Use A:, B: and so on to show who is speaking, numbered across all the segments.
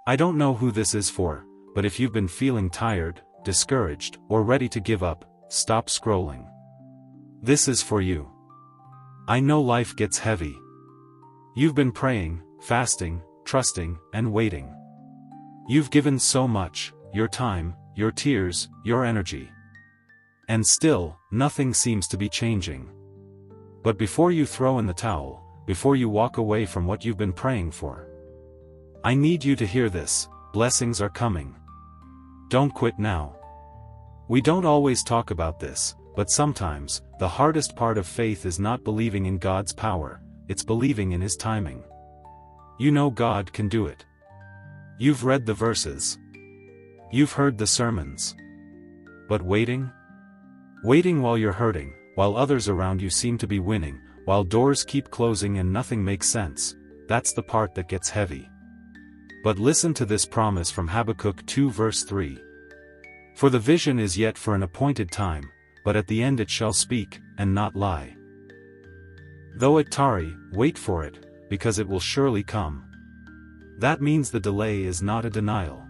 A: I don't know who this is for, but if you've been feeling tired, discouraged, or ready to give up, stop scrolling. This is for you. I know life gets heavy. You've been praying, fasting, trusting, and waiting. You've given so much, your time, your tears, your energy. And still, nothing seems to be changing. But before you throw in the towel, before you walk away from what you've been praying for, I need you to hear this: blessings are coming. Don't quit now. We don't always talk about this, but sometimes, the hardest part of faith is not believing in God's power, it's believing in His timing. You know God can do it. You've read the verses. You've heard the sermons. But waiting? Waiting while you're hurting, while others around you seem to be winning, while doors keep closing and nothing makes sense, that's the part that gets heavy. But listen to this promise from Habakkuk 2 verse 3. For the vision is yet for an appointed time, but at the end it shall speak, and not lie. Though it tarry, wait for it, because it will surely come. That means the delay is not a denial.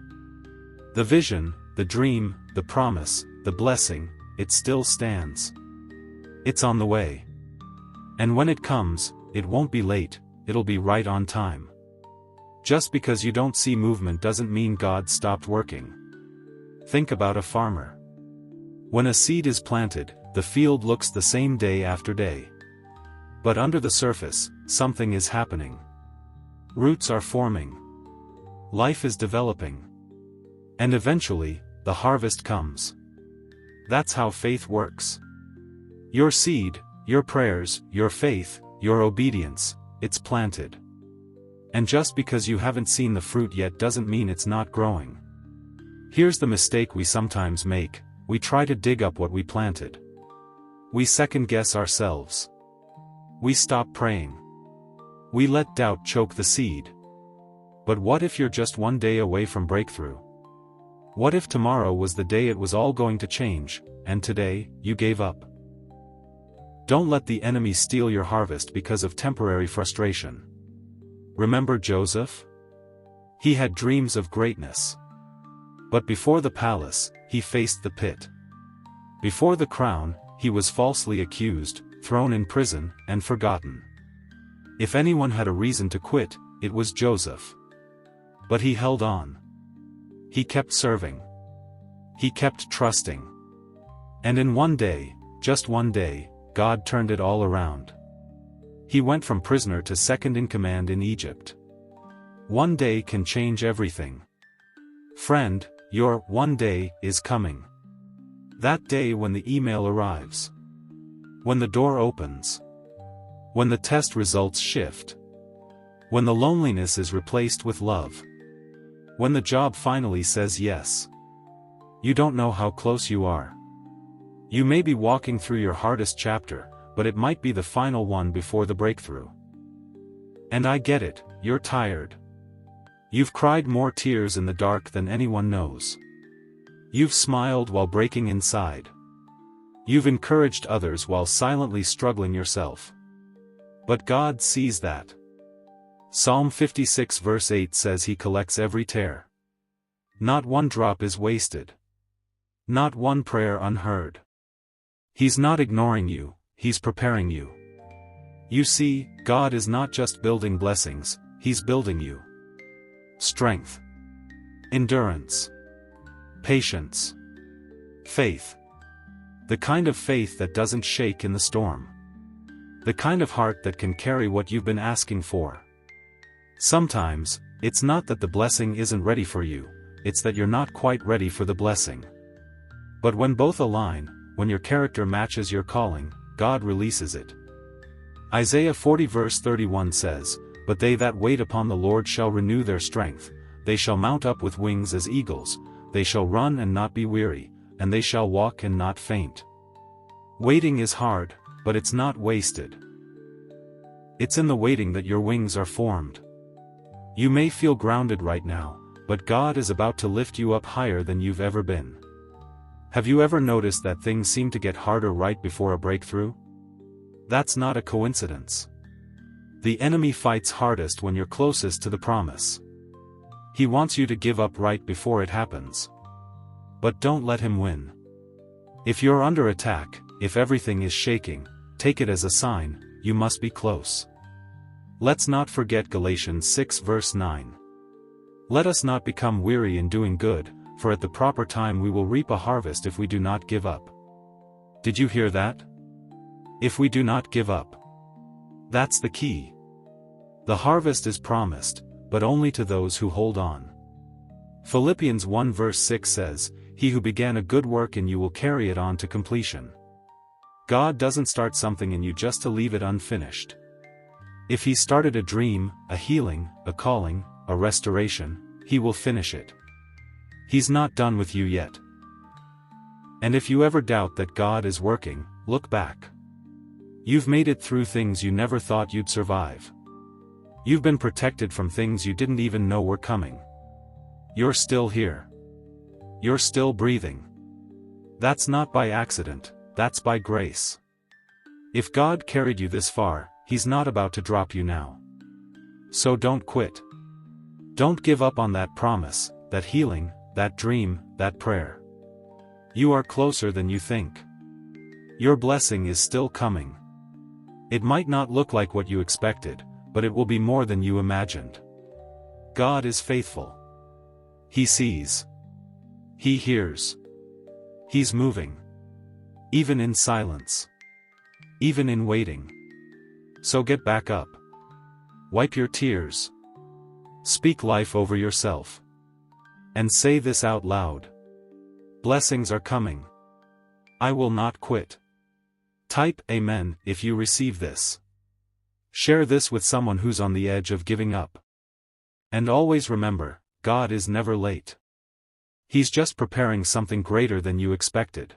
A: The vision, the dream, the promise, the blessing, it still stands. It's on the way. And when it comes, it won't be late, it'll be right on time. Just because you don't see movement doesn't mean God stopped working. Think about a farmer. When a seed is planted, the field looks the same day after day. But under the surface, something is happening. Roots are forming. Life is developing. And eventually, the harvest comes. That's how faith works. Your seed, your prayers, your faith, your obedience, it's planted. And just because you haven't seen the fruit yet doesn't mean it's not growing. Here's the mistake we sometimes make: we try to dig up what we planted. We second-guess ourselves. We stop praying. We let doubt choke the seed. But what if you're just one day away from breakthrough? What if tomorrow was the day it was all going to change, and today, you gave up? Don't let the enemy steal your harvest because of temporary frustration. Remember Joseph? He had dreams of greatness. But before the palace, he faced the pit. Before the crown, he was falsely accused, thrown in prison, and forgotten. If anyone had a reason to quit, it was Joseph. But he held on. He kept serving. He kept trusting. And in one day, just one day, God turned it all around. He went from prisoner to second in command in Egypt. One day can change everything. Friend, your one day is coming. That day when the email arrives. When the door opens. When the test results shift. When the loneliness is replaced with love. When the job finally says yes. You don't know how close you are. You may be walking through your hardest chapter, but it might be the final one before the breakthrough. And I get it, you're tired. You've cried more tears in the dark than anyone knows. You've smiled while breaking inside. You've encouraged others while silently struggling yourself. But God sees that. Psalm 56 verse 8 says He collects every tear. Not one drop is wasted. Not one prayer unheard. He's not ignoring you, He's preparing you. You see, God is not just building blessings, He's building you. Strength. Endurance. Patience. Faith. The kind of faith that doesn't shake in the storm. The kind of heart that can carry what you've been asking for. Sometimes, it's not that the blessing isn't ready for you, it's that you're not quite ready for the blessing. But when both align, when your character matches your calling, God releases it. Isaiah 40 verse 31 says, "But they that wait upon the Lord shall renew their strength, they shall mount up with wings as eagles, they shall run and not be weary, and they shall walk and not faint." Waiting is hard, but it's not wasted. It's in the waiting that your wings are formed. You may feel grounded right now, but God is about to lift you up higher than you've ever been. Have you ever noticed that things seem to get harder right before a breakthrough? That's not a coincidence. The enemy fights hardest when you're closest to the promise. He wants you to give up right before it happens. But don't let him win. If you're under attack, if everything is shaking, take it as a sign, you must be close. Let's not forget Galatians 6 verse 9. Let us not become weary in doing good, for at the proper time we will reap a harvest if we do not give up. Did you hear that? If we do not give up. That's the key. The harvest is promised, but only to those who hold on. Philippians 1 verse 6 says, "He who began a good work in you will carry it on to completion." God doesn't start something in you just to leave it unfinished. If He started a dream, a healing, a calling, a restoration, He will finish it. He's not done with you yet. And if you ever doubt that God is working, look back. You've made it through things you never thought you'd survive. You've been protected from things you didn't even know were coming. You're still here. You're still breathing. That's not by accident, that's by grace. If God carried you this far, He's not about to drop you now. So don't quit. Don't give up on that promise, that healing, that dream, that prayer. You are closer than you think. Your blessing is still coming. It might not look like what you expected, but it will be more than you imagined. God is faithful. He sees. He hears. He's moving. Even in silence. Even in waiting. So get back up. Wipe your tears. Speak life over yourself. And say this out loud. Blessings are coming. I will not quit. Type Amen if you receive this. Share this with someone who's on the edge of giving up. And always remember, God is never late. He's just preparing something greater than you expected.